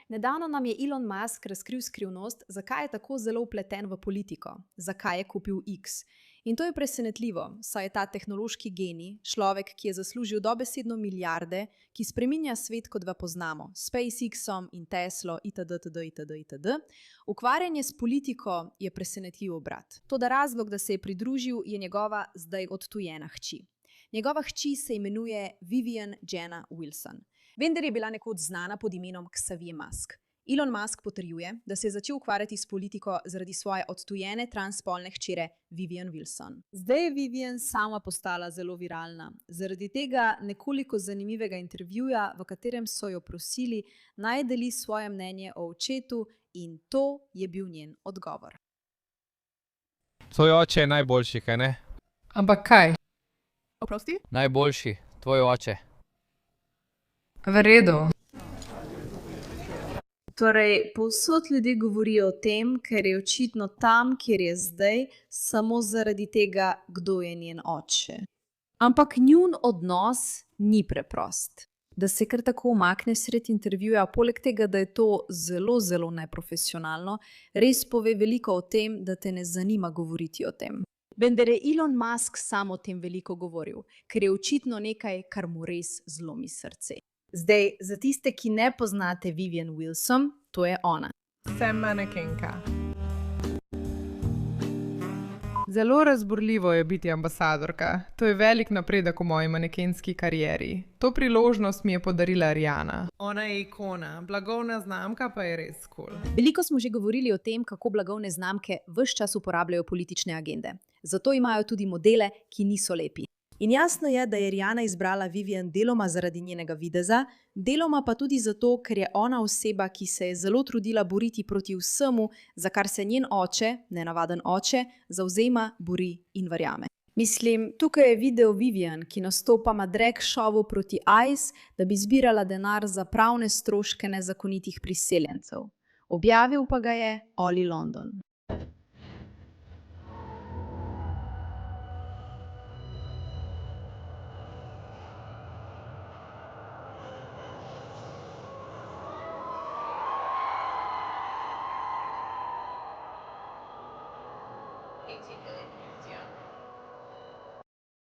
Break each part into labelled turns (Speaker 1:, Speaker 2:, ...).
Speaker 1: Nedavno nam je Elon Musk razkril skrivnost, zakaj je tako zelo vpleten v politiko, zakaj je kupil X. In to je presenetljivo, saj je ta tehnološki genij, človek, ki je zaslužil dobesedno milijarde, ki spreminja svet, kot ga poznamo, s SpaceX-om in Teslo itd. Ukvarjanje s politiko je presenetljiv obrat. Toda razlog, da se je pridružil, je njegova zdaj odtujena hči. Njegova hči se imenuje Vivian Jenna Wilson. Vendar je bila nekoč znana pod imenom Xavier Musk. Elon Musk potrjuje, da se je začel ukvarjati s politiko zaradi svoje odtujene transspolne hčere Vivian Wilson. Zdaj je Vivian sama postala zelo viralna. Zaradi tega nekoliko zanimivega intervjuja, v katerem so jo prosili, naj deli svoje mnenje o očetu, in to je bil njen odgovor.
Speaker 2: Tvoj oče je najboljši, kaj ne?
Speaker 3: Ampak kaj?
Speaker 4: Oprosti?
Speaker 2: Najboljši, tvoj oče.
Speaker 3: V redu.
Speaker 1: Torej, povsod ljudje govorijo o tem, ker je očitno tam, kjer je zdaj, samo zaradi tega, kdo je njen oče. Ampak njun odnos ni preprost. Da se kar tako umakne sredi intervjuja, poleg tega, da je to zelo, zelo neprofesionalno, res pove veliko o tem, da te ne zanima govoriti o tem. Vendar je Elon Musk sam o tem veliko govoril, ker je očitno nekaj, kar mu res zlomi srce. Zdaj, za tiste, ki ne poznate Vivian Wilson, to je ona.
Speaker 3: Sem manekenka. Zelo razburljivo je biti ambasadorka. To je velik napredek v moji manekenski karieri. To priložnost mi je podarila Rihanna. Ona je ikona, blagovna znamka pa je res cool.
Speaker 1: Veliko smo že govorili o tem, kako blagovne znamke ves čas uporabljajo politične agende. Zato imajo tudi modele, ki niso lepi. In jasno je, da je Rihanna izbrala Vivian deloma zaradi njenega videza, deloma pa tudi zato, ker je ona oseba, ki se je zelo trudila boriti proti vsemu, za kar se njen oče, nenavaden oče, zavzema, bori in verjame. Mislim, tukaj je video Vivian, ki nastopa na drag showu proti ICE, da bi zbirala denar za pravne stroške nezakonitih priseljencev. Objavil pa ga je Oli London.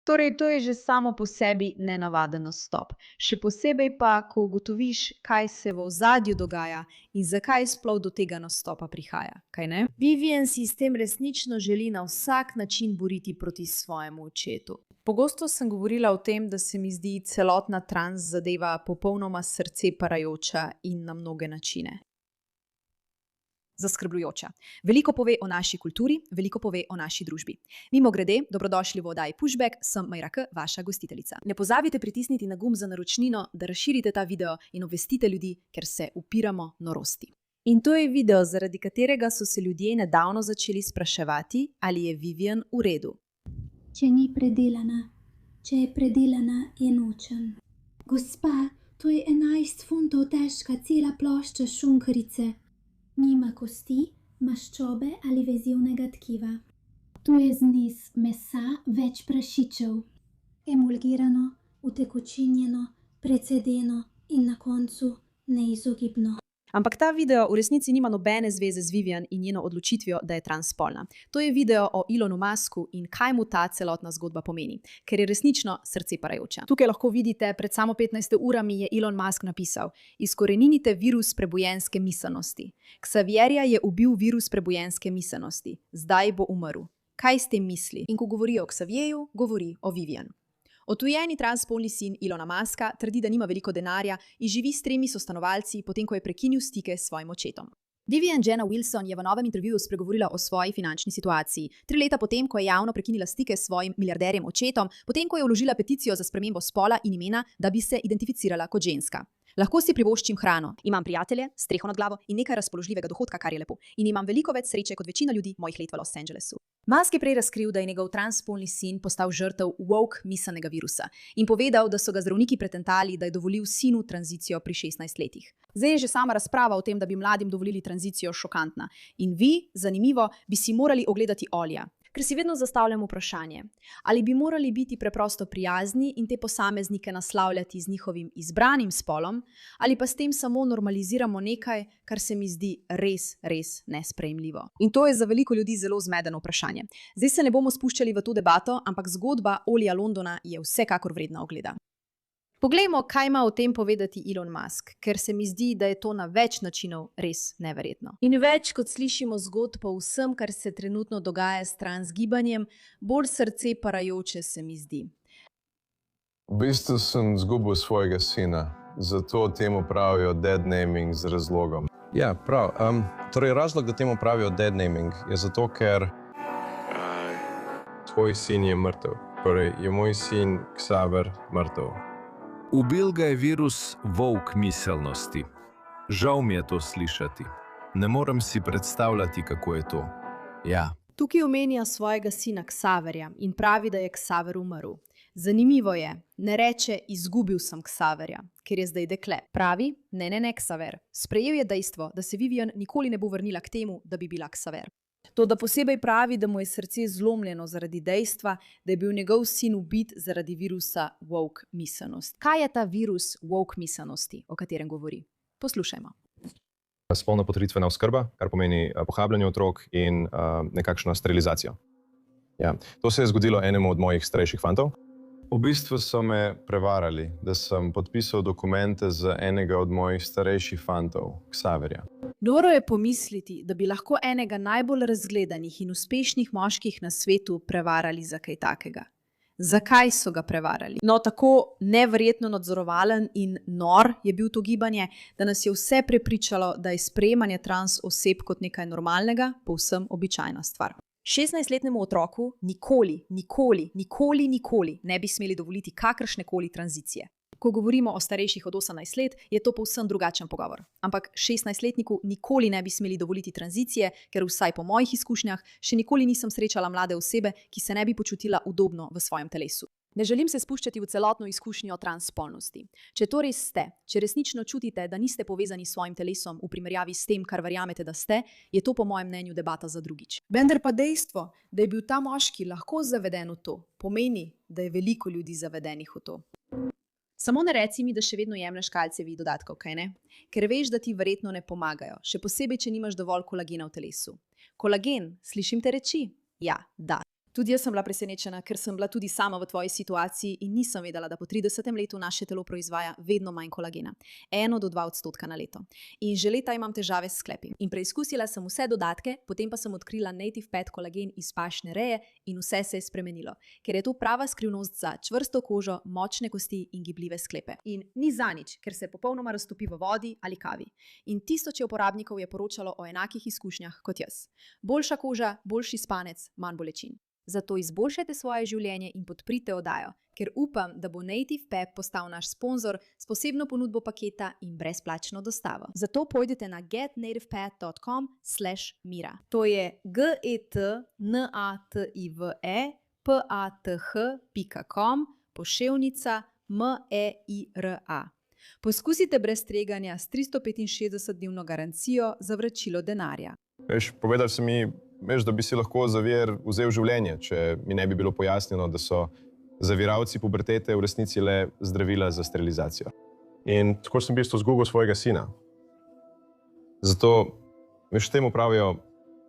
Speaker 1: Torej, to je že samo po sebi nenavaden nastop. Še posebej pa, ko ugotoviš, kaj se v ozadju dogaja in zakaj sploh do tega nastopa prihaja, kaj ne? Vivian si s tem resnično želi na vsak način boriti proti svojemu očetu. Pogosto sem govorila o tem, da se mi zdi celotna trans zadeva popolnoma srce parajoča in na mnoge načine zaskrbljujoča. Veliko pove o naši kulturi, veliko pove o naši družbi. Mimogrede, dobrodošli v oddaji Pushback, sem Majra K., vaša gostiteljica. Ne pozabite pritisniti na gumb za naročnino, da razširite ta video in obvestite ljudi, ker se upiramo norosti. In to je video, zaradi katerega so se ljudje nedavno začeli spraševati, ali je Vivian v redu.
Speaker 5: Če ni predelana, če je predelana, je nočem. Gospa, to je 11 funtov težka cela plošča šunkarice. Nima kosti, maščobe ali vezivnega tkiva. Tu je zniz mesa, več prašičev. Emulgirano, utekočinjeno, precedeno in na koncu neizogibno.
Speaker 1: Ampak ta video v resnici nima nobene zveze z Vivian in njeno odločitvijo, da je transspolna. To je video o Elonu Musku in kaj mu ta celotna zgodba pomeni, ker je resnično srce parajoča. Tukaj lahko vidite, pred samo 15 urami je Elon Musk napisal: izkoreninite virus prebujenske miselnosti. Xavierja je ubil virus prebujenske miselnosti. Zdaj bo umrl. Kaj s tem misli? In ko govori o Xavierju, govori o Vivian. Odtujeni transspolni sin Elona Muska trdi, da nima veliko denarja in živi s 3 sostanovalci, potem ko je prekinil stike s svojim očetom. Vivian Jenna Wilson je v novem intervjuju spregovorila o svoji finančni situaciji. 3 leta potem, ko je javno prekinila stike s svojim milijarderjem očetom, potem ko je vložila peticijo za spremembo spola in imena, da bi se identificirala kot ženska. Lahko si privoščim hrano, imam prijatelje, streho nad glavo in nekaj razpoložljivega dohodka, kar je lepo. In imam veliko več sreče kot večina ljudi mojih let v Los Angelesu. Musk je prej razkril, da je njegov transspolni sin postal žrtev woke miselnega virusa in povedal, da so ga zdravniki pretentali, da je dovolil sinu tranzicijo pri 16 letih. Zdaj je že sama razprava o tem, da bi mladim dovolili tranzicijo šokantna. In vi, zanimivo, bi si morali ogledati Olija. Ker si vedno zastavljam vprašanje, ali bi morali biti preprosto prijazni in te posameznike naslavljati z njihovim izbranim spolom, ali pa s tem samo normaliziramo nekaj, kar se mi zdi res nesprejemljivo. In to je za veliko ljudi zelo zmedeno vprašanje. Zdaj se ne bomo spuščali v to debato, ampak zgodba Olija Londona je vsekakor vredna ogleda. Poglejmo, kaj ima o tem povedati Elon Musk, ker se mi zdi, da je to na več načinov res neverjetno. In več kot slišimo zgodb o vsem, kar se trenutno dogaja s transgibanjem, bolj srce parajoče se mi zdi.
Speaker 4: V bistvu sem izgubil svojega sina, zato temu pravijo dead naming z razlogom. Ja, prav. Torej razlog, da temu pravijo dead naming, je zato, ker tvoj sin je mrtev. Torej, je moj sin Xaver mrtev.
Speaker 6: Ubil ga je virus volk miselnosti. Žal mi je to slišati. Ne morem si predstavljati, kako je to. Ja.
Speaker 1: Tukaj omenja svojega sina Xaverja in pravi, da je Xaver umrl. Zanimivo je, ne reče izgubil sem Xaverja, ker je zdaj dekle. Pravi, ne Xaver. Sprejel je dejstvo, da se Vivian nikoli ne bo vrnila k temu, da bi bila Xaver. To, da posebej pravi, da mu je srce zlomljeno zaradi dejstva, da je bil njegov sin ubit zaradi virusa woke miselnosti. Kaj je ta virus woke miselnosti, o katerem govori? Poslušajmo.
Speaker 4: Spolna potrditvena oskrba, kar pomeni pohabljanje otrok in nekakšno sterilizacijo. Ja. To se je zgodilo enemu od mojih starejših fantov. V bistvu so me prevarali, da sem podpisal dokumente za enega od mojih starejših fantov, Xaverja.
Speaker 1: Noro je pomisliti, da bi lahko enega najbolj razgledanih in uspešnih moških na svetu prevarali za kaj takega. Zakaj so ga prevarali? No, tako neverjetno nadzorovalen in nor je bil to gibanje, da nas je vse prepričalo, da je sprejemanje trans oseb kot nekaj normalnega povsem običajna stvar. 16-letnemu otroku nikoli ne bi smeli dovoliti kakršnekoli tranzicije. Ko govorimo o starejših od 18 let, je to povsem drugačen pogovor. Ampak 16-letniku nikoli ne bi smeli dovoliti tranzicije, ker vsaj po mojih izkušnjah še nikoli nisem srečala mlade osebe, ki se ne bi počutila udobno v svojem telesu. Ne želim se spuščati v celotno izkušnjo transspolnosti. Če to res ste, če resnično čutite, da niste povezani s svojim telesom v primerjavi s tem, kar verjamete, da ste, je to po mojem mnenju debata za drugič. Vendar pa dejstvo, da je bil ta moški lahko zaveden v to, pomeni, da je veliko ljudi zavedenih v to. Samo ne reci mi, da še vedno jemlješ kalcijevih dodatkov, kaj ne? Ker veš, da ti verjetno ne pomagajo, še posebej, če nimaš dovolj kolagena v telesu. Kolagen, slišim te reči? Ja, da. Tudi jaz sem bila presenečena, ker sem bila tudi sama v tvoji situaciji in nisem vedela, da po 30. letu naše telo proizvaja vedno manj kolagena. 1 do 2% na leto. In že leta imam težave s sklepi. In preizkusila sem vse dodatke, potem pa sem odkrila Native Pet kolagen iz pašne reje in vse se je spremenilo. Ker je to prava skrivnost za čvrsto kožo, močne kosti in gibljive sklepe. In ni zanič, ker se popolnoma raztopi v vodi ali kavi. In 1000 uporabnikov je poročalo o enakih izkušnjah kot jaz. Boljša koža, boljši spanec, manj bolečin. Zato izboljšajte svoje življenje in podprite oddajo, ker upam, da bo Native Pet postal naš sponzor s posebno ponudbo paketa in brezplačno dostavo. Zato pojdite na getnativepet.com/mira. To je getnativepet.com/MEIRA. Poskusite brez tveganja s 365-dnevno garancijo za vračilo denarja.
Speaker 4: Veš, povedal si mi, da bi si lahko za vir vzel življenje, če mi ne bi bilo pojasnjeno, da so zaviralci pubertete v resnici le zdravila za sterilizacijo. In tako sem v bistvu izgubil svojega sina. Zato, veš, temu pravijo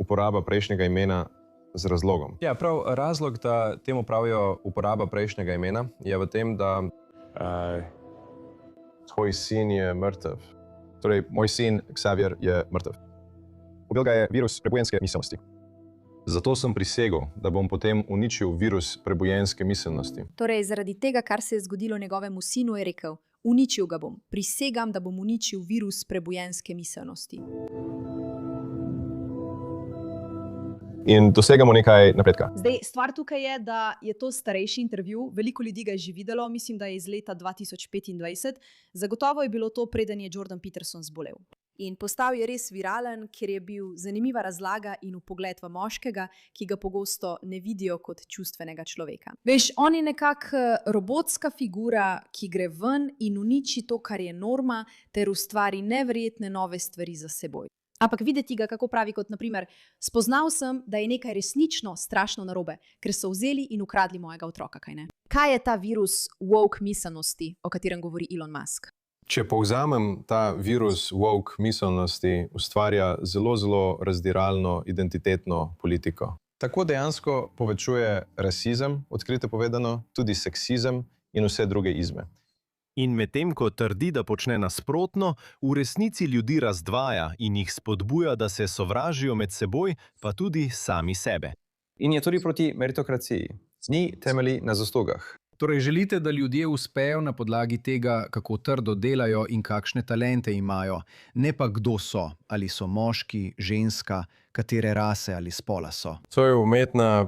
Speaker 4: uporaba prejšnjega imena z razlogom. Ja, prav razlog, da temu pravijo uporaba prejšnjega imena, je v tem, da tvoj sin je mrtev. Torej, moj sin Xavier je mrtev. Ubil ga je virus prebujenske miselnosti. Zato sem prisegel, da bom potem uničil virus prebujenske miselnosti.
Speaker 1: Torej, zaradi tega, kar se je zgodilo njegovemu sinu, je rekel, uničil ga bom. Prisegam, da bom uničil virus prebujenske miselnosti.
Speaker 4: In dosegamo nekaj napredka.
Speaker 1: Zdaj, stvar tukaj je, da je to starejši intervju, veliko ljudi ga je že videlo, mislim, da je iz leta 2025. Zagotovo je bilo to, preden je Jordan Peterson zbolel. In postal je res viralen, ker je bil zanimiva razlaga in vpogled v moškega, ki ga pogosto ne vidijo kot čustvenega človeka. Veš, on je nekako robotska figura, ki gre ven in uniči to, kar je norma, ter ustvari neverjetne nove stvari za seboj. Ampak videti ga, kako pravi, kot naprimer, spoznal sem, da je nekaj resnično strašno narobe, ker so vzeli in ukradli mojega otroka, kaj ne? Kaj je ta virus woke miselnosti, o katerem govori Elon Musk?
Speaker 4: Če povzamem, ta virus woke miselnosti ustvarja zelo, zelo razdiralno identitetno politiko. Tako dejansko povečuje rasizem, odkrito povedano, tudi seksizem in vse druge izme.
Speaker 6: In medtem ko trdi, da počne nasprotno, v resnici ljudi razdvaja in jih spodbuja, da se sovražijo med seboj, pa tudi sami sebe.
Speaker 7: In je tudi proti meritokraciji. Ni temelji na zaslugah.
Speaker 8: Torej želite, da ljudje uspejo na podlagi tega, kako trdo delajo in kakšne talente imajo, ne pa kdo so, ali so moški, ženska, katere rase ali spola so.
Speaker 4: To je umetna,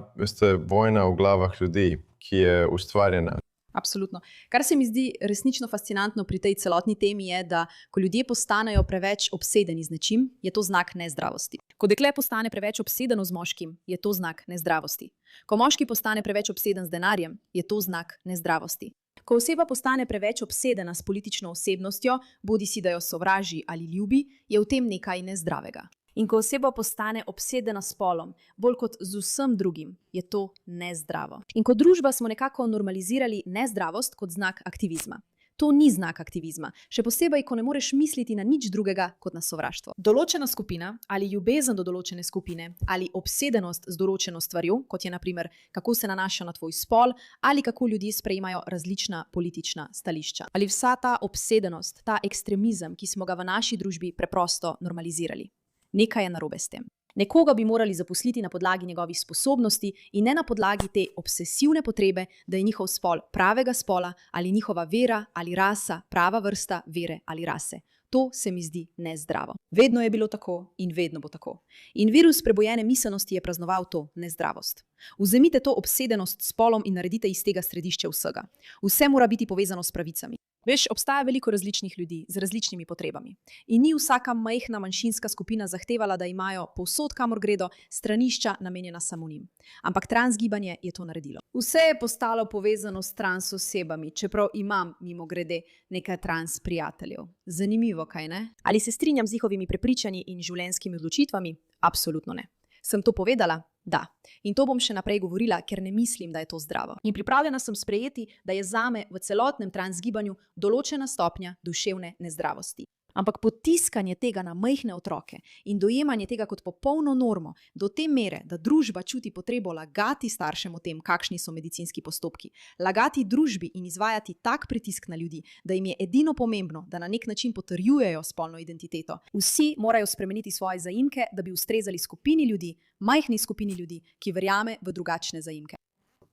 Speaker 4: vojna v glavah ljudi, ki je ustvarjena.
Speaker 1: Absolutno. Kar se mi zdi resnično fascinantno pri tej celotni temi je, da ko ljudje postanejo preveč obsedeni z nečim, je to znak nezdravosti. Ko dekle postane preveč obsedeno z moškim, je to znak nezdravosti. Ko moški postane preveč obseden z denarjem, je to znak nezdravosti. Ko oseba postane preveč obsedena s politično osebnostjo, bodisi da jo sovraži ali ljubi, je v tem nekaj nezdravega. In ko oseba postane obsedena s spolom, bolj kot z vsem drugim, je to nezdravo. In kot družba smo nekako normalizirali nezdravost kot znak aktivizma. To ni znak aktivizma, še posebej, ko ne moreš misliti na nič drugega kot na sovraštvo. Določena skupina ali ljubezen do določene skupine ali obsedenost z določeno stvarjo, kot je na primer, kako se nanaša na tvoj spol ali kako ljudje sprejemajo različna politična stališča. Ali vsa ta obsedenost, ta ekstremizem, ki smo ga v naši družbi preprosto normalizirali. Nekaj je narobe s tem. Nekoga bi morali zaposliti na podlagi njegovih sposobnosti in ne na podlagi te obsesivne potrebe, da je njihov spol pravega spola ali njihova vera ali rasa prava vrsta vere ali rase. To se mi zdi nezdravo. Vedno je bilo tako in vedno bo tako. In virus prebojene miselnosti je praznoval to nezdravost. Vzemite to obsedenost s spolom in naredite iz tega središče vsega. Vse mora biti povezano s pravicami. Veš, obstaja veliko različnih ljudi z različnimi potrebami. In ni vsaka majhna manjšinska skupina zahtevala, da imajo povsod, kamor gredo, stranišča namenjena samo njim. Ampak transgibanje je to naredilo. Vse je postalo povezano s trans osebami, čeprav imam, mimogrede, nekaj trans prijateljev. Zanimivo, kaj ne? Ali se strinjam z njihovimi prepričanji in življenjskimi odločitvami? Absolutno ne. Sem to povedala? Da. In to bom še naprej govorila, ker ne mislim, da je to zdravo. In pripravljena sem sprejeti, da je zame v celotnem transgibanju določena stopnja duševne nezdravosti. Ampak potiskanje tega na majhne otroke in dojemanje tega kot popolno normo do te mere, da družba čuti potrebo lagati staršem o tem, kakšni so medicinski postopki, lagati družbi in izvajati tak pritisk na ljudi, da jim je edino pomembno, da na nek način potrjujejo spolno identiteto. Vsi morajo spremeniti svoje zaimke, da bi ustrezali skupini ljudi, majhni skupini ljudi, ki verjame v drugačne zaimke.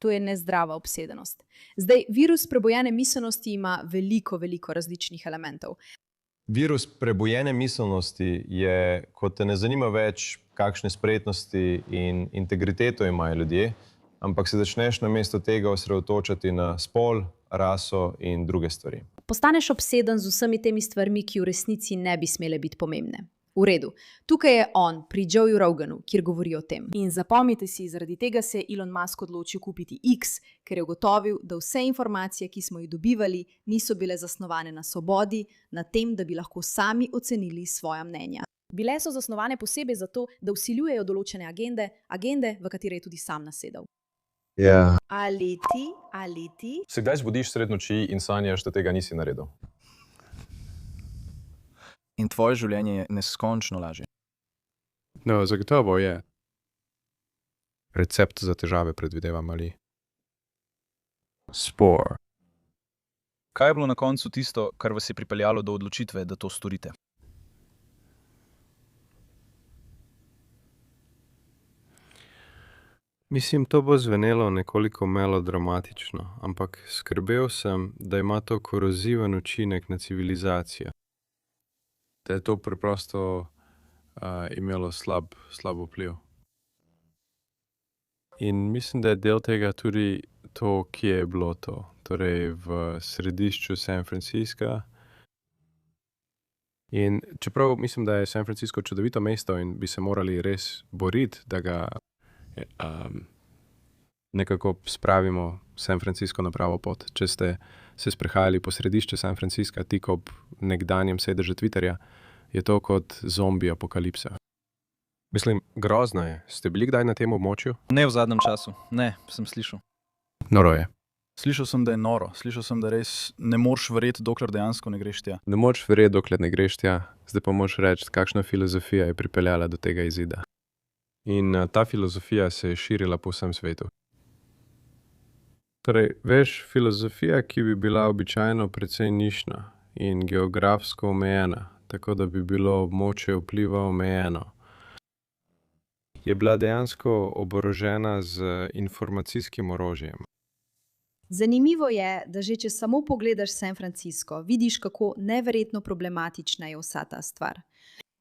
Speaker 1: To je nezdrava obsedenost. Zdaj, virus prebojene miselnosti ima veliko različnih elementov.
Speaker 4: Virus prebojene miselnosti je, ko te ne zanima več, kakšne spretnosti in integriteto imajo ljudje, ampak se začneš namesto tega osredotočati na spol, raso in druge stvari.
Speaker 1: Postaneš obseden z vsemi temi stvarmi, ki v resnici ne bi smele biti pomembne. V redu, tukaj je on pri Joeju Roganu, kjer govori o tem. In zapomnite si, zaradi tega se je Elon Musk odločil kupiti X, ker je ugotovil, da vse informacije, ki smo jih dobivali, niso bile zasnovane na svobodi, na tem, da bi lahko sami ocenili svoja mnenja. Bile so zasnovane posebej zato, da vsiljujejo določene agende, v katere je tudi sam nasedal.
Speaker 4: Ja.
Speaker 1: Ali ti?
Speaker 4: Se kdaj zbudiš sred noči in sanjaš, da tega nisi naredil?
Speaker 9: In tvoje življenje je neskončno lažje.
Speaker 10: No, zagotovo je. Recept za težave predvidevam ali?
Speaker 9: Spor. Kaj je bilo na koncu tisto, kar vas je pripeljalo do odločitve, da to storite?
Speaker 10: Mislim, to bo zvenelo nekoliko melodramatično, ampak skrbel sem, da ima to koroziven učinek na civilizacijo. Da je to preprosto imelo slab vpliv. In mislim, da je del tega tudi to, kje je bilo to. Torej v središču San Francisca. In čeprav mislim, da je San Francisco čudovito mesto in bi se morali res boriti, da ga nekako spravimo San Francisco na pravo pot. Če ste se sprehajali po središču San Francisca, tik ob nekdanjem sedežu Twitterja, Je to kot zombi apokalipsa.
Speaker 7: Mislim, grozno je. Ste bili kdaj na tem območju?
Speaker 9: Ne v zadnjem času, ne, sem slišal.
Speaker 10: Noro je.
Speaker 9: Slišal sem, da je noro, slišal sem, da res ne moreš verjeti, dokler dejansko ne greš tja.
Speaker 10: Ne moreš verjeti, dokler ne greš tja. Zdaj pa moraš reči, kakšna filozofija je pripeljala do tega izida. In ta filozofija se je širila po vsem svetu. Torej, veš, filozofija, ki bi bila običajno precej nišna in geografsko omejena, tako da bi bilo območje vpliva omejeno, je bila dejansko oborožena z informacijskim orožjem.
Speaker 1: Zanimivo je, da že če samo pogledaš San Francisco, vidiš, kako neverjetno problematična je vsa ta stvar.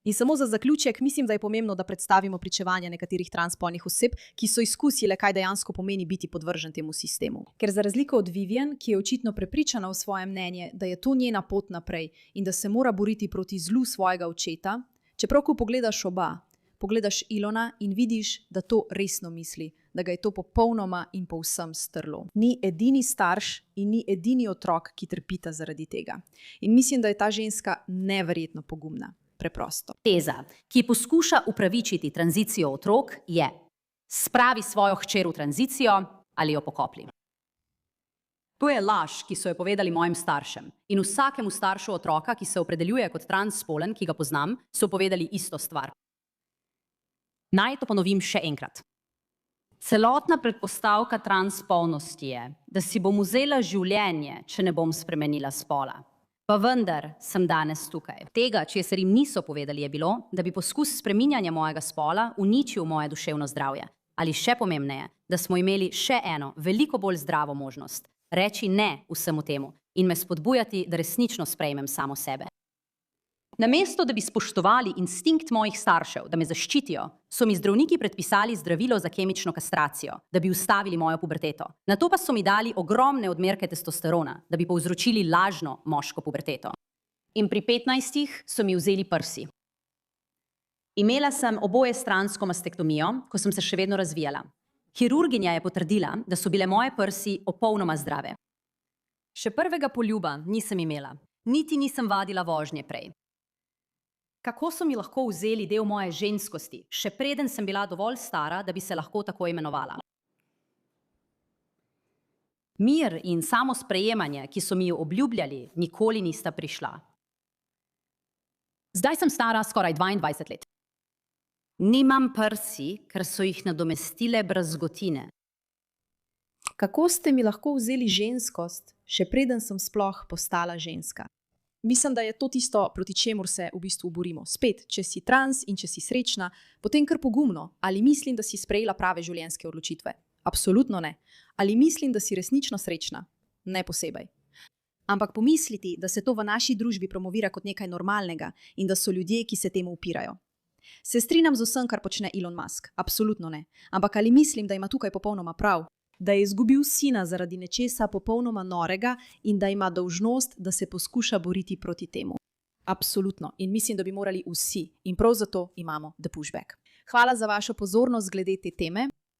Speaker 1: In samo za zaključek, mislim, da je pomembno, da predstavimo pričevanja nekaterih transspolnih oseb, ki so izkusile, kaj dejansko pomeni biti podvržen temu sistemu. Ker za razliko od Vivian, ki je očitno prepričana v svoje mnenje, da je to njena pot naprej in da se mora boriti proti zlu svojega očeta, čeprav ko pogledaš oba, pogledaš Ilona in vidiš, da to resno misli, da ga je to popolnoma in povsem strlo. Ni edini starš in ni edini otrok, ki trpita zaradi tega. In mislim, da je ta ženska neverjetno pogumna. Preprosto.
Speaker 11: Teza, ki poskuša upravičiti tranzicijo otrok, je: spravi svojo hčer v tranzicijo ali jo pokoplji. To je laž, ki so jo povedali mojim staršem. In vsakemu staršu otroka, ki se opredeljuje kot transspolen, ki ga poznam, so povedali isto stvar. Naj to ponovim še enkrat. Celotna predpostavka transspolnosti je, da si bom vzela življenje, če ne bom spremenila spola. Pa vendar sem danes tukaj. Tega, česar jim niso povedali, je bilo, da bi poskus spreminjanja mojega spola uničil moje duševno zdravje. Ali še pomembneje, da smo imeli še eno, veliko bolj zdravo možnost. Reči ne vsemu temu in me spodbujati, da resnično sprejmem samo sebe. Namesto, da bi spoštovali instinkt mojih staršev, da me zaščitijo, so mi zdravniki predpisali zdravilo za kemično kastracijo, da bi ustavili mojo puberteto. Nato pa so mi dali ogromne odmerke testosterona, da bi povzročili lažno moško puberteto. In pri 15 so mi vzeli prsi. Imela sem obojestransko mastektomijo, ko sem se še vedno razvijala. Kirurginja je potrdila, da so bile moje prsi popolnoma zdrave. Še prvega poljuba nisem imela, niti nisem vadila vožnje prej. Kako so mi lahko vzeli del moje ženskosti, še preden sem bila dovolj stara, da bi se lahko tako imenovala? Mir in samo sprejemanje, ki so mi jo obljubljali, nikoli nista prišla. Zdaj sem stara skoraj 22 let. Nimam prsi, ker so jih nadomestile brazgotine.
Speaker 1: Kako ste mi lahko vzeli ženskost, še preden sem sploh postala ženska? Mislim, da je to tisto, proti čemur se v bistvu borimo. Spet, če si trans in če si srečna, potem kar pogumno. Ali mislim, da si sprejela prave življenjske odločitve? Absolutno ne. Ali mislim, da si resnično srečna? Ne posebej. Ampak pomisliti, da se to v naši družbi promovira kot nekaj normalnega in da so ljudje, ki se temu upirajo. Se strinjam z vsem, kar počne Elon Musk. Absolutno ne. Ampak ali mislim, da ima tukaj popolnoma prav? Da je izgubil sina zaradi nečesa popolnoma norega in da ima dolžnost, da se poskuša boriti proti temu. Absolutno. In mislim, da bi morali vsi. In prav zato imamo The Pushback. Hvala za vašo pozornost glede te teme.